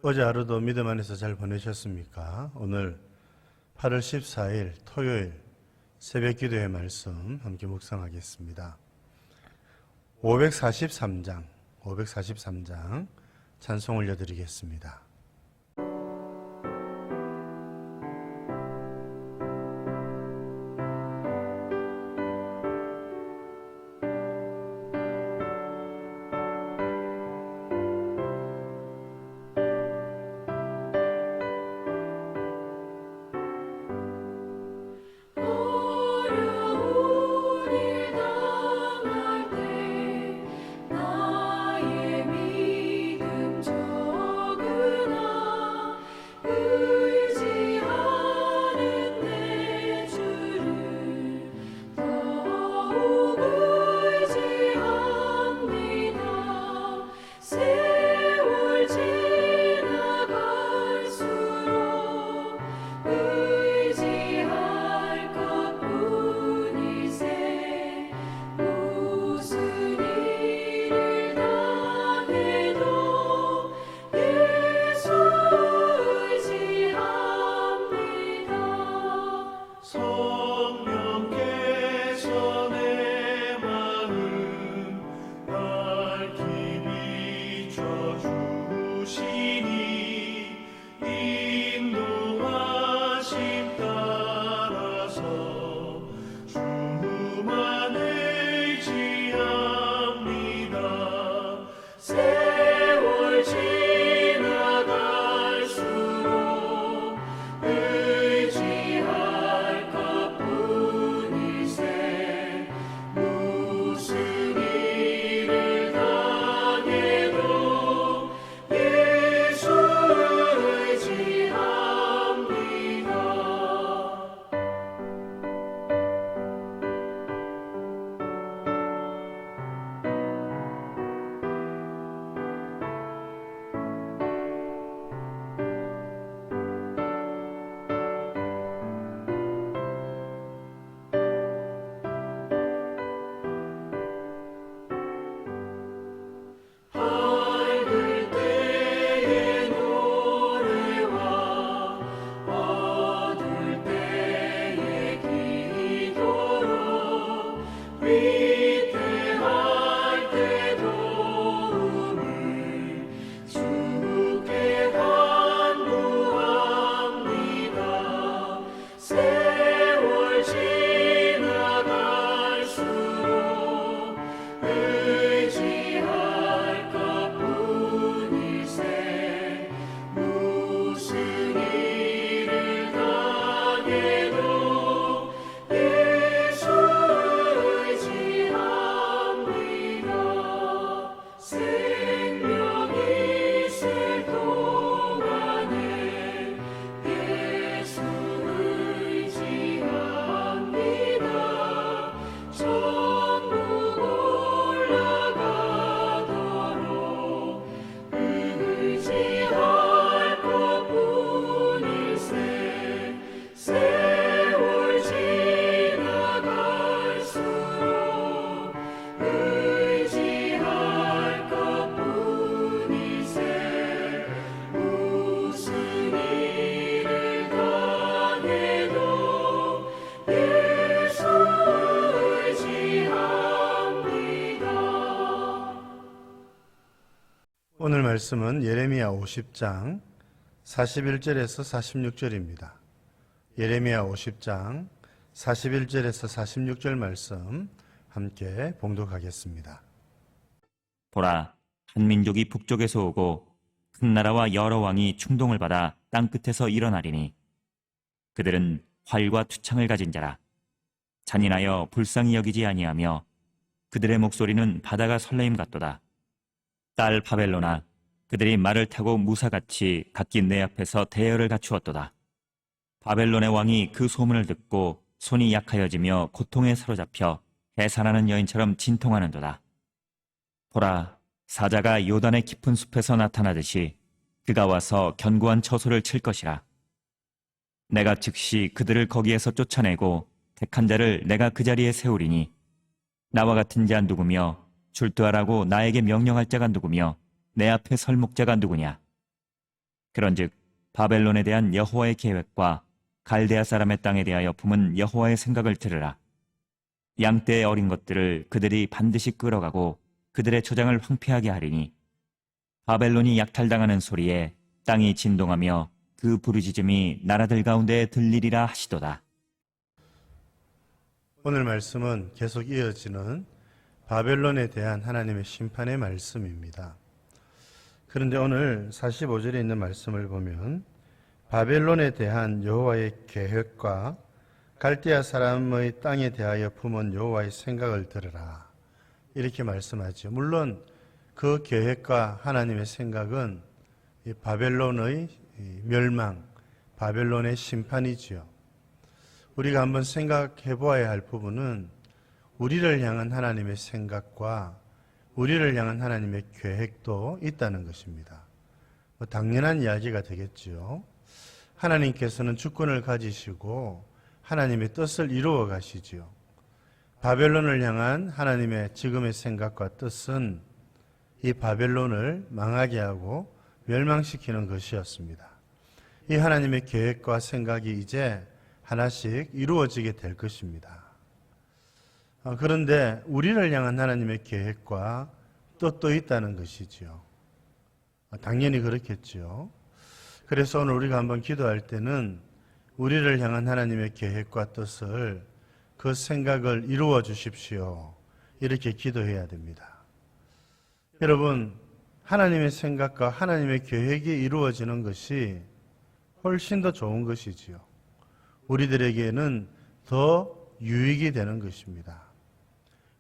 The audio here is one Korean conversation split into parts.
어제 하루도 믿음 안에서 잘 보내셨습니까? 오늘 8월 14일 토요일 새벽 기도의 말씀 함께 묵상하겠습니다. 543장 찬송 올려드리겠습니다. 오늘 말씀은 예레미야 50장 41절에서 46절입니다. 예레미야 50장 41절에서 46절 말씀 함께 봉독하겠습니다. 보라, 한 민족이 북쪽에서 오고 큰 나라와 여러 왕이 충동을 받아 땅끝에서 일어나리니 그들은 활과 투창을 가진 자라. 잔인하여 불쌍히 여기지 아니하며 그들의 목소리는 바다가 설레임 같도다. 딸 바벨로나, 그들이 말을 타고 무사같이 각기 내 앞에서 대열을 갖추었도다. 바벨론의 왕이 그 소문을 듣고 손이 약하여지며 고통에 사로잡혀 해산하는 여인처럼 진통하는도다. 보라, 사자가 요단의 깊은 숲에서 나타나듯이 그가 와서 견고한 처소를 칠 것이라. 내가 즉시 그들을 거기에서 쫓아내고 택한 자를 내가 그 자리에 세우리니 나와 같은 자 누구며 출두하라고 나에게 명령할 자가 누구며 내 앞에 설 목자가 누구냐. 그런즉 바벨론에 대한 여호와의 계획과 갈대아 사람의 땅에 대하여 품은 여호와의 생각을 들으라. 양떼의 어린 것들을 그들이 반드시 끌어가고 그들의 초장을 황폐하게 하리니 바벨론이 약탈당하는 소리에 땅이 진동하며 그 부르짖음이 나라들 가운데 들리리라 하시도다. 오늘 말씀은 계속 이어지는 바벨론에 대한 하나님의 심판의 말씀입니다. 그런데 오늘 45절에 있는 말씀을 보면 바벨론에 대한 여호와의 계획과 갈대아 사람의 땅에 대하여 품은 여호와의 생각을 들으라, 이렇게 말씀하죠. 물론 그 계획과 하나님의 생각은 이 바벨론의 멸망, 바벨론의 심판이지요. 우리가 한번 생각해 보아야 할 부분은 우리를 향한 하나님의 생각과 우리를 향한 하나님의 계획도 있다는 것입니다. 당연한 이야기가 되겠지요. 하나님께서는 주권을 가지시고 하나님의 뜻을 이루어 가시지요. 바벨론을 향한 하나님의 지금의 생각과 뜻은 이 바벨론을 망하게 하고 멸망시키는 것이었습니다. 이 하나님의 계획과 생각이 이제 하나씩 이루어지게 될 것입니다. 그런데 우리를 향한 하나님의 계획과 뜻도 있다는 것이지요. 당연히 그렇겠지요. 그래서 오늘 우리가 한번 기도할 때는 우리를 향한 하나님의 계획과 뜻을, 그 생각을 이루어 주십시오, 이렇게 기도해야 됩니다. 여러분, 하나님의 생각과 하나님의 계획이 이루어지는 것이 훨씬 더 좋은 것이지요. 우리들에게는 더 유익이 되는 것입니다.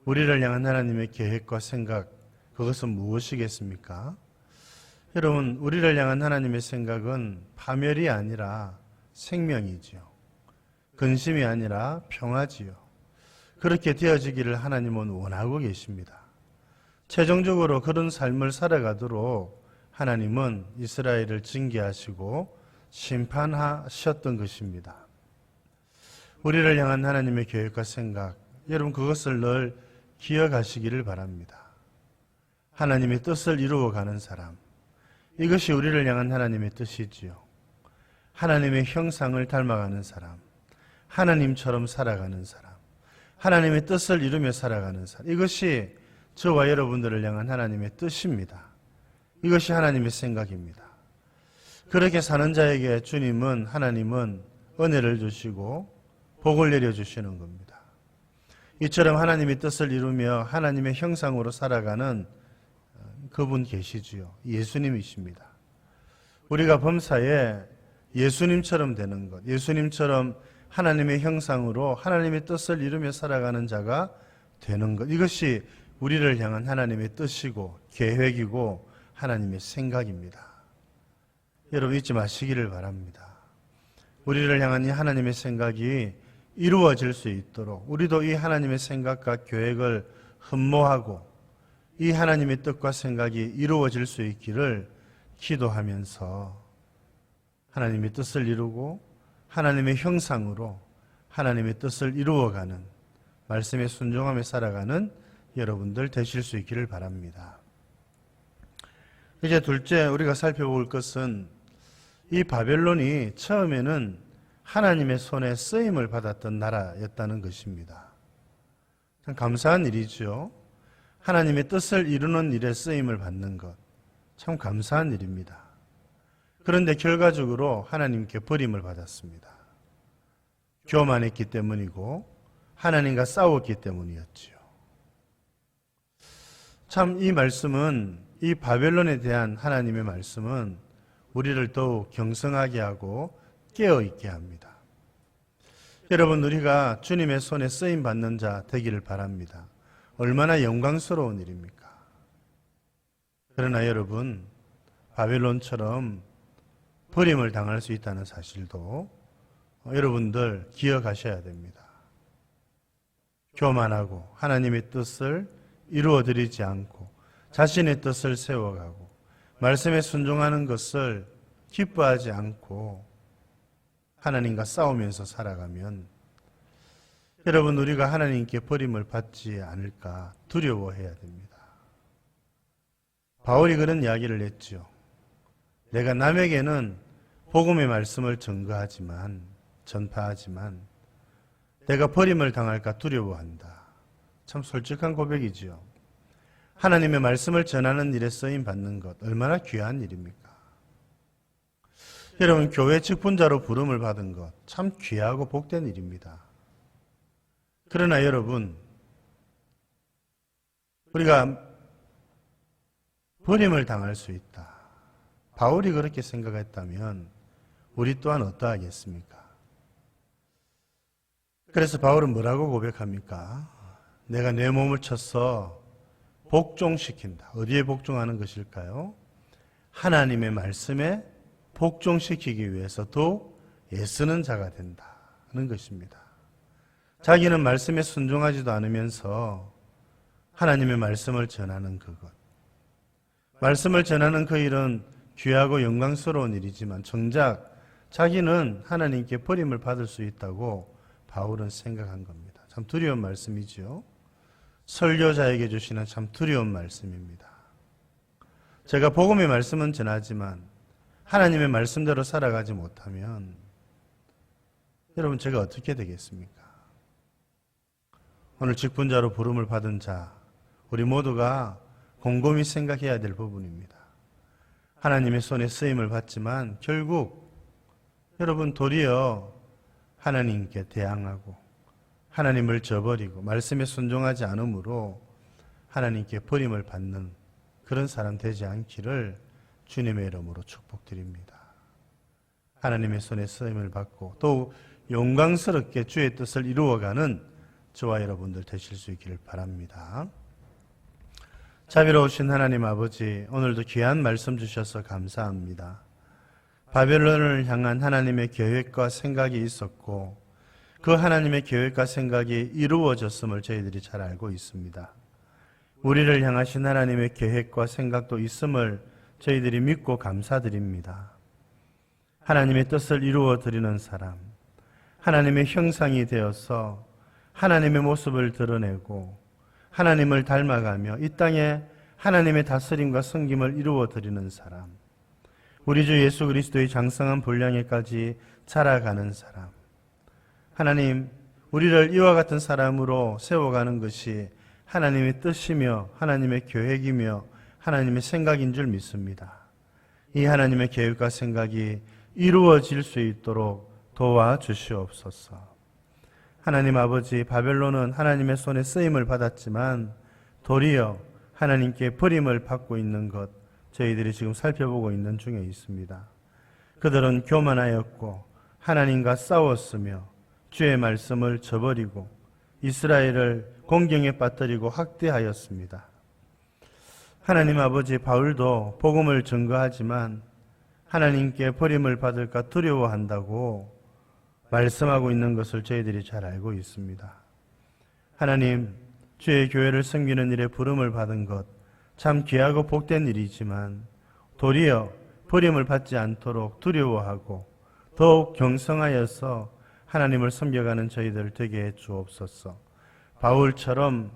우리를 향한 하나님의 계획과 생각, 그것은 무엇이겠습니까? 여러분, 우리를 향한 하나님의 생각은 파멸이 아니라 생명이지요. 근심이 아니라 평화지요. 그렇게 되어지기를 하나님은 원하고 계십니다. 최종적으로 그런 삶을 살아가도록 하나님은 이스라엘을 징계하시고 심판하셨던 것입니다. 우리를 향한 하나님의 계획과 생각, 여러분 그것을 늘 기억하시기를 바랍니다. 하나님의 뜻을 이루어가는 사람, 이것이 우리를 향한 하나님의 뜻이지요. 하나님의 형상을 닮아가는 사람, 하나님처럼 살아가는 사람, 하나님의 뜻을 이루며 살아가는 사람, 이것이 저와 여러분들을 향한 하나님의 뜻입니다. 이것이 하나님의 생각입니다. 그렇게 사는 자에게 주님은, 하나님은 은혜를 주시고 복을 내려주시는 겁니다. 이처럼 하나님의 뜻을 이루며 하나님의 형상으로 살아가는 그분 계시지요. 예수님이십니다. 우리가 범사에 예수님처럼 되는 것, 예수님처럼 하나님의 형상으로 하나님의 뜻을 이루며 살아가는 자가 되는 것, 이것이 우리를 향한 하나님의 뜻이고 계획이고 하나님의 생각입니다. 여러분 잊지 마시기를 바랍니다. 우리를 향한 이 하나님의 생각이 이루어질 수 있도록 우리도 이 하나님의 생각과 계획을 흠모하고 이 하나님의 뜻과 생각이 이루어질 수 있기를 기도하면서 하나님의 뜻을 이루고 하나님의 형상으로 하나님의 뜻을 이루어가는, 말씀에 순종하며 살아가는 여러분들 되실 수 있기를 바랍니다. 이제 둘째 우리가 살펴볼 것은 이 바벨론이 처음에는 하나님의 손에 쓰임을 받았던 나라였다는 것입니다. 참 감사한 일이죠. 하나님의 뜻을 이루는 일에 쓰임을 받는 것, 참 감사한 일입니다. 그런데 결과적으로 하나님께 버림을 받았습니다. 교만했기 때문이고 하나님과 싸웠기 때문이었지요. 참 이 말씀은, 이 바벨론에 대한 하나님의 말씀은 우리를 더욱 경성하게 하고 깨어있게 합니다. 여러분, 우리가 주님의 손에 쓰임받는 자 되기를 바랍니다. 얼마나 영광스러운 일입니까? 그러나 여러분, 바벨론처럼 버림을 당할 수 있다는 사실도 여러분들 기억하셔야 됩니다. 교만하고 하나님의 뜻을 이루어드리지 않고 자신의 뜻을 세워가고 말씀에 순종하는 것을 기뻐하지 않고 하나님과 싸우면서 살아가면 여러분, 우리가 하나님께 버림을 받지 않을까 두려워해야 됩니다. 바울이 그런 이야기를 했죠. 내가 남에게는 복음의 말씀을 전파하지만 내가 버림을 당할까 두려워한다. 참 솔직한 고백이지요. 하나님의 말씀을 전하는 일에 쓰임 받는 것 얼마나 귀한 일입니까? 여러분, 교회 직분자로 부름을 받은 것 참 귀하고 복된 일입니다. 그러나 여러분, 우리가 버림을 당할 수 있다. 바울이 그렇게 생각했다면 우리 또한 어떠하겠습니까? 그래서 바울은 뭐라고 고백합니까? 내가 내 몸을 쳐서 복종시킨다. 어디에 복종하는 것일까요? 하나님의 말씀에 복종시키기 위해서도 애쓰는 자가 된다는 것입니다. 자기는 말씀에 순종하지도 않으면서 하나님의 말씀을 전하는 그것. 말씀을 전하는 그 일은 귀하고 영광스러운 일이지만 정작 자기는 하나님께 버림을 받을 수 있다고 바울은 생각한 겁니다. 참 두려운 말씀이죠. 설교자에게 주시는 참 두려운 말씀입니다. 제가 복음의 말씀은 전하지만 하나님의 말씀대로 살아가지 못하면 여러분 제가 어떻게 되겠습니까? 오늘 직분자로 부름을 받은 자 우리 모두가 곰곰이 생각해야 될 부분입니다. 하나님의 손에 쓰임을 받지만 결국 여러분 도리어 하나님께 대항하고 하나님을 저버리고 말씀에 순종하지 않으므로 하나님께 버림을 받는 그런 사람 되지 않기를 주님의 이름으로 축복드립니다. 하나님의 손에 쓰임을 받고 또 영광스럽게 주의 뜻을 이루어가는 저와 여러분들 되실 수 있기를 바랍니다. 자비로우신 하나님 아버지, 오늘도 귀한 말씀 주셔서 감사합니다. 바벨론을 향한 하나님의 계획과 생각이 있었고 그 하나님의 계획과 생각이 이루어졌음을 저희들이 잘 알고 있습니다. 우리를 향하신 하나님의 계획과 생각도 있음을 저희들이 믿고 감사드립니다. 하나님의 뜻을 이루어 드리는 사람, 하나님의 형상이 되어서 하나님의 모습을 드러내고 하나님을 닮아가며 이 땅에 하나님의 다스림과 섬김을 이루어 드리는 사람, 우리 주 예수 그리스도의 장성한 분량에까지 자라가는 사람, 하나님, 우리를 이와 같은 사람으로 세워가는 것이 하나님의 뜻이며 하나님의 계획이며 하나님의 생각인 줄 믿습니다. 이 하나님의 계획과 생각이 이루어질 수 있도록 도와주시옵소서. 하나님 아버지, 바벨론은 하나님의 손에 쓰임을 받았지만 도리어 하나님께 버림을 받고 있는 것 저희들이 지금 살펴보고 있는 중에 있습니다. 그들은 교만하였고 하나님과 싸웠으며 주의 말씀을 저버리고 이스라엘을 공경에 빠뜨리고 학대하였습니다. 하나님 아버지, 바울도 복음을 전거하지만 하나님께 버림을 받을까 두려워한다고 말씀하고 있는 것을 저희들이 잘 알고 있습니다. 하나님, 주의 교회를 섬기는 일에 부름을 받은 것 참 귀하고 복된 일이지만 도리어 버림을 받지 않도록 두려워하고 더욱 경성하여서 하나님을 섬겨가는 저희들 되게 해 주옵소서. 바울처럼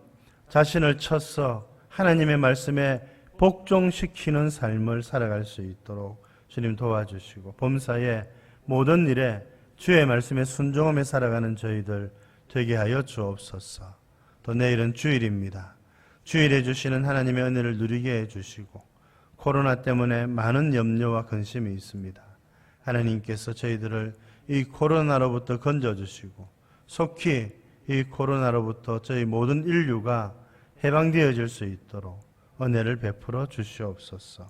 자신을 쳐서 하나님의 말씀에 복종시키는 삶을 살아갈 수 있도록 주님 도와주시고 범사에 모든 일에 주의 말씀에 순종하며 살아가는 저희들 되게 하여 주옵소서. 또 내일은 주일입니다. 주일에 주시는 하나님의 은혜를 누리게 해주시고 코로나 때문에 많은 염려와 근심이 있습니다. 하나님께서 저희들을 이 코로나로부터 건져주시고 속히 이 코로나로부터 저희 모든 인류가 해방되어질 수 있도록 은혜를 베풀어 주시옵소서.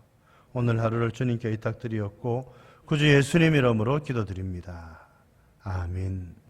오늘 하루를 주님께 의탁드리었고 구주 예수님 이름으로 기도드립니다. 아멘.